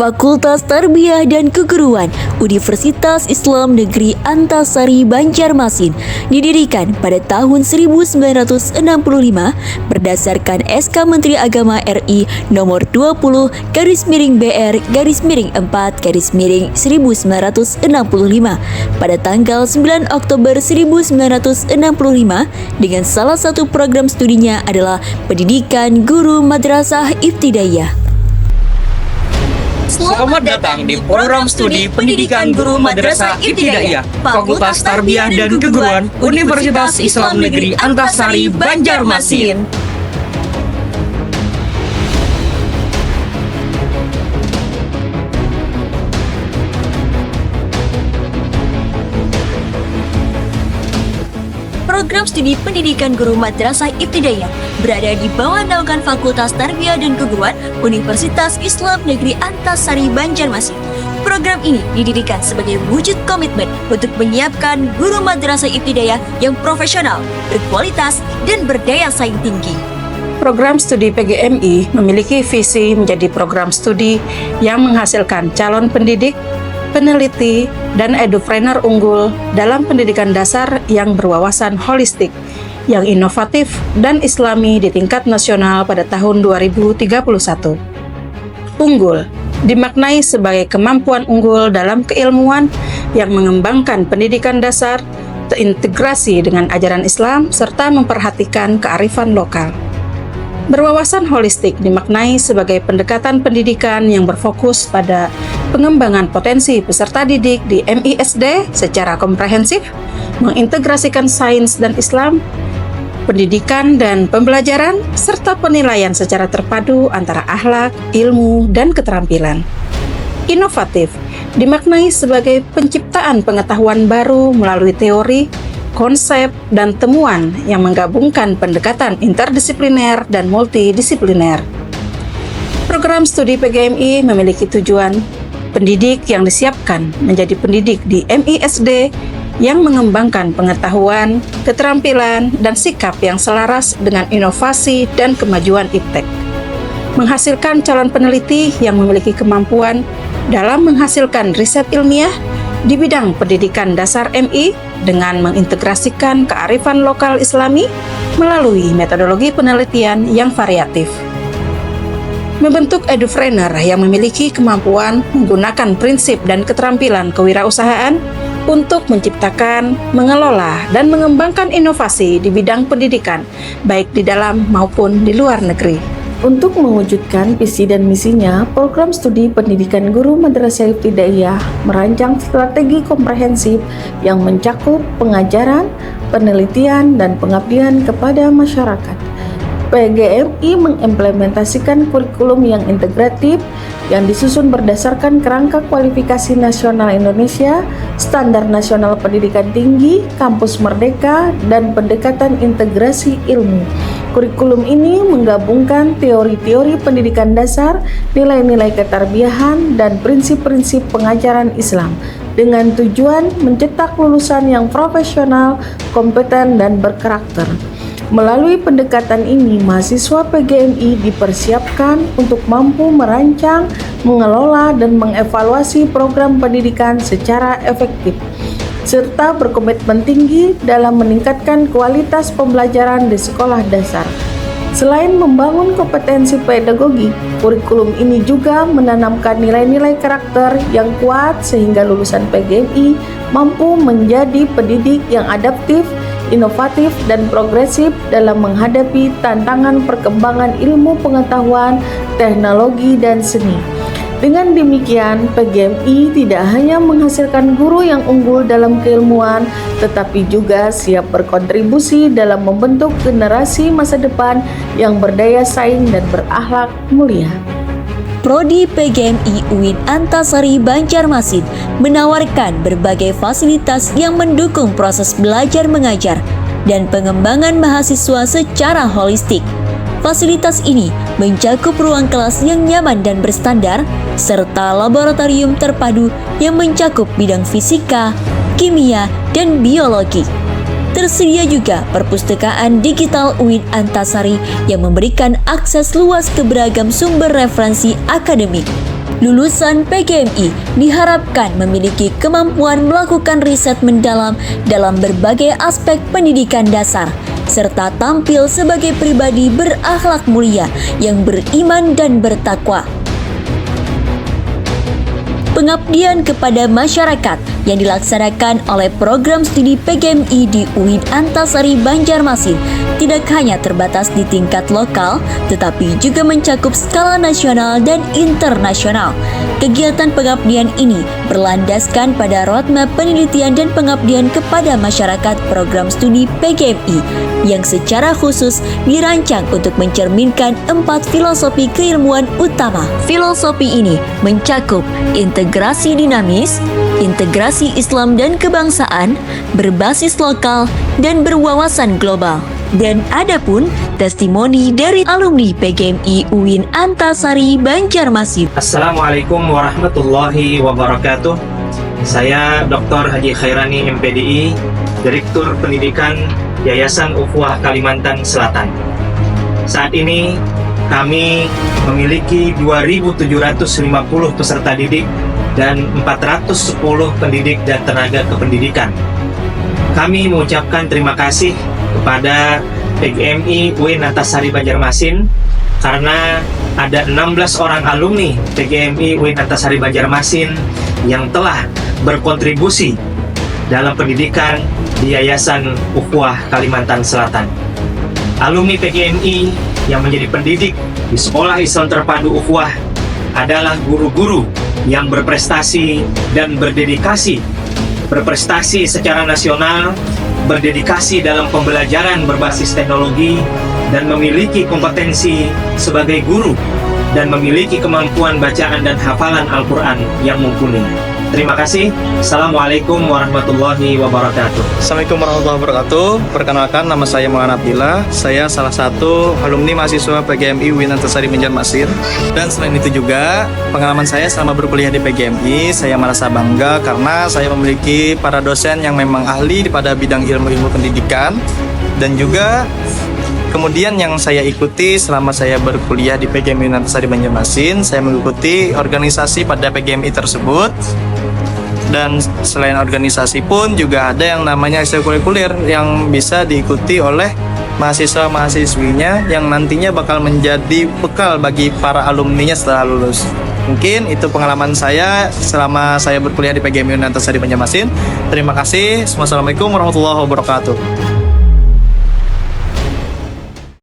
Fakultas Tarbiyah dan Keguruan Universitas Islam Negeri Antasari Banjarmasin didirikan pada tahun 1965 berdasarkan SK Menteri Agama RI nomor 20/BR/4/1965 pada tanggal 9 Oktober 1965 dengan salah satu program studinya adalah Pendidikan Guru Madrasah Ibtidaiyah. Selamat datang di program studi Pendidikan Guru Madrasah Ibtidaiyah, Fakultas Tarbiyah dan Keguruan Universitas Islam Negeri Antasari Banjarmasin. Program studi Pendidikan Guru Madrasah Ibtidaiyah berada di bawah naungan Fakultas Tarbiyah dan Keguruan Universitas Islam Negeri Antasari Banjarmasin. Program ini didirikan sebagai wujud komitmen untuk menyiapkan guru madrasah ibtidaiyah yang profesional, berkualitas, dan berdaya saing tinggi. Program studi PGMI memiliki visi menjadi program studi yang menghasilkan calon pendidik, peneliti, dan edupreneur unggul dalam pendidikan dasar yang berwawasan holistik, yang inovatif dan islami di tingkat nasional pada tahun 2031. Unggul dimaknai sebagai kemampuan unggul dalam keilmuan yang mengembangkan pendidikan dasar, terintegrasi dengan ajaran Islam, serta memperhatikan kearifan lokal. Berwawasan holistik dimaknai sebagai pendekatan pendidikan yang berfokus pada pengembangan potensi peserta didik di MISD secara komprehensif, mengintegrasikan sains dan Islam, pendidikan dan pembelajaran, serta penilaian secara terpadu antara akhlak, ilmu, dan keterampilan. Inovatif dimaknai sebagai penciptaan pengetahuan baru melalui teori, konsep, dan temuan yang menggabungkan pendekatan interdisipliner dan multidisipliner. Program studi PGMI memiliki tujuan pendidik yang disiapkan menjadi pendidik di MISD yang mengembangkan pengetahuan, keterampilan, dan sikap yang selaras dengan inovasi dan kemajuan iptek. Menghasilkan calon peneliti yang memiliki kemampuan dalam menghasilkan riset ilmiah di bidang pendidikan dasar MI dengan mengintegrasikan kearifan lokal Islami melalui metodologi penelitian yang variatif. Membentuk edupreneur yang memiliki kemampuan menggunakan prinsip dan keterampilan kewirausahaan untuk menciptakan, mengelola, dan mengembangkan inovasi di bidang pendidikan, baik di dalam maupun di luar negeri. Untuk mewujudkan visi dan misinya, program studi Pendidikan Guru Madrasah Ibtidaiyah merancang strategi komprehensif yang mencakup pengajaran, penelitian, dan pengabdian kepada masyarakat. PGMI mengimplementasikan kurikulum yang integratif yang disusun berdasarkan kerangka kualifikasi nasional Indonesia, standar nasional pendidikan tinggi, kampus merdeka, dan pendekatan integrasi ilmu. Kurikulum ini menggabungkan teori-teori pendidikan dasar, nilai-nilai ketarbiahan, dan prinsip-prinsip pengajaran Islam dengan tujuan mencetak lulusan yang profesional, kompeten, dan berkarakter. Melalui pendekatan ini, mahasiswa PGMI dipersiapkan untuk mampu merancang, mengelola, dan mengevaluasi program pendidikan secara efektif, serta berkomitmen tinggi dalam meningkatkan kualitas pembelajaran di sekolah dasar. Selain membangun kompetensi pedagogi, kurikulum ini juga menanamkan nilai-nilai karakter yang kuat sehingga lulusan PGMI mampu menjadi pendidik yang adaptif, inovatif, dan progresif dalam menghadapi tantangan perkembangan ilmu pengetahuan, teknologi, dan seni. Dengan demikian, PGMI tidak hanya menghasilkan guru yang unggul dalam keilmuan, tetapi juga siap berkontribusi dalam membentuk generasi masa depan yang berdaya saing dan berakhlak mulia. Prodi PGMI UIN Antasari Banjarmasin menawarkan berbagai fasilitas yang mendukung proses belajar mengajar dan pengembangan mahasiswa secara holistik. Fasilitas ini mencakup ruang kelas yang nyaman dan berstandar, serta laboratorium terpadu yang mencakup bidang fisika, kimia, dan biologi. Tersedia juga perpustakaan digital UIN Antasari yang memberikan akses luas ke beragam sumber referensi akademik. Lulusan PGMI diharapkan memiliki kemampuan melakukan riset mendalam dalam berbagai aspek pendidikan dasar, serta tampil sebagai pribadi berakhlak mulia yang beriman dan bertakwa. Pengabdian kepada masyarakat yang dilaksanakan oleh program studi PGMI di UIN Antasari Banjarmasin tidak hanya terbatas di tingkat lokal, tetapi juga mencakup skala nasional dan internasional. Kegiatan pengabdian ini berlandaskan pada roadmap penelitian dan pengabdian kepada masyarakat program studi PGMI yang secara khusus dirancang untuk mencerminkan 4 filosofi keilmuan utama. Filosofi ini mencakup integrasi dinamis, integrasi Islam dan kebangsaan, berbasis lokal, dan berwawasan global. Dan ada pun testimoni dari alumni PGMI UIN Antasari Banjarmasin. Assalamualaikum warahmatullahi wabarakatuh. Saya Dr. Haji Khairani MPDI, Direktur Pendidikan Yayasan Ukhuwah Kalimantan Selatan. Saat ini kami memiliki 2.750 peserta didik dan 410 pendidik dan tenaga kependidikan. Kami mengucapkan terima kasih kepada PGMI UIN Antasari Banjarmasin karena ada 16 orang alumni PGMI UIN Antasari Banjarmasin yang telah berkontribusi dalam pendidikan di Yayasan Ukhuwah Kalimantan Selatan. Alumni PGMI yang menjadi pendidik di Sekolah Islam Terpadu Ukhuwah adalah guru-guru yang berprestasi dan berprestasi secara nasional, berdedikasi dalam pembelajaran berbasis teknologi, dan memiliki kompetensi sebagai guru, dan memiliki kemampuan bacaan dan hafalan Al-Quran yang mumpuni. Terima kasih. Assalamualaikum warahmatullahi wabarakatuh. Assalamualaikum warahmatullahi wabarakatuh. Perkenalkan, nama saya Maulana Abdillah. Saya salah satu alumni mahasiswa PGMI UIN Antasari Banjarmasin. Dan selain itu juga, pengalaman saya selama berkuliah di PGMI, saya merasa bangga karena saya memiliki para dosen yang memang ahli pada bidang ilmu-ilmu pendidikan. Dan juga kemudian yang saya ikuti selama saya berkuliah di PGMI UIN Antasari Banjarmasin, saya mengikuti organisasi pada PGMI tersebut. Dan selain organisasi pun juga ada yang namanya ekstrakurikuler yang bisa diikuti oleh mahasiswa-mahasiswinya yang nantinya bakal menjadi bekal bagi para alumninya setelah lulus. Mungkin itu pengalaman saya selama saya berkuliah di PGMI UIN Antasari Banjarmasin. Terima kasih. Wassalamualaikum warahmatullahi wabarakatuh.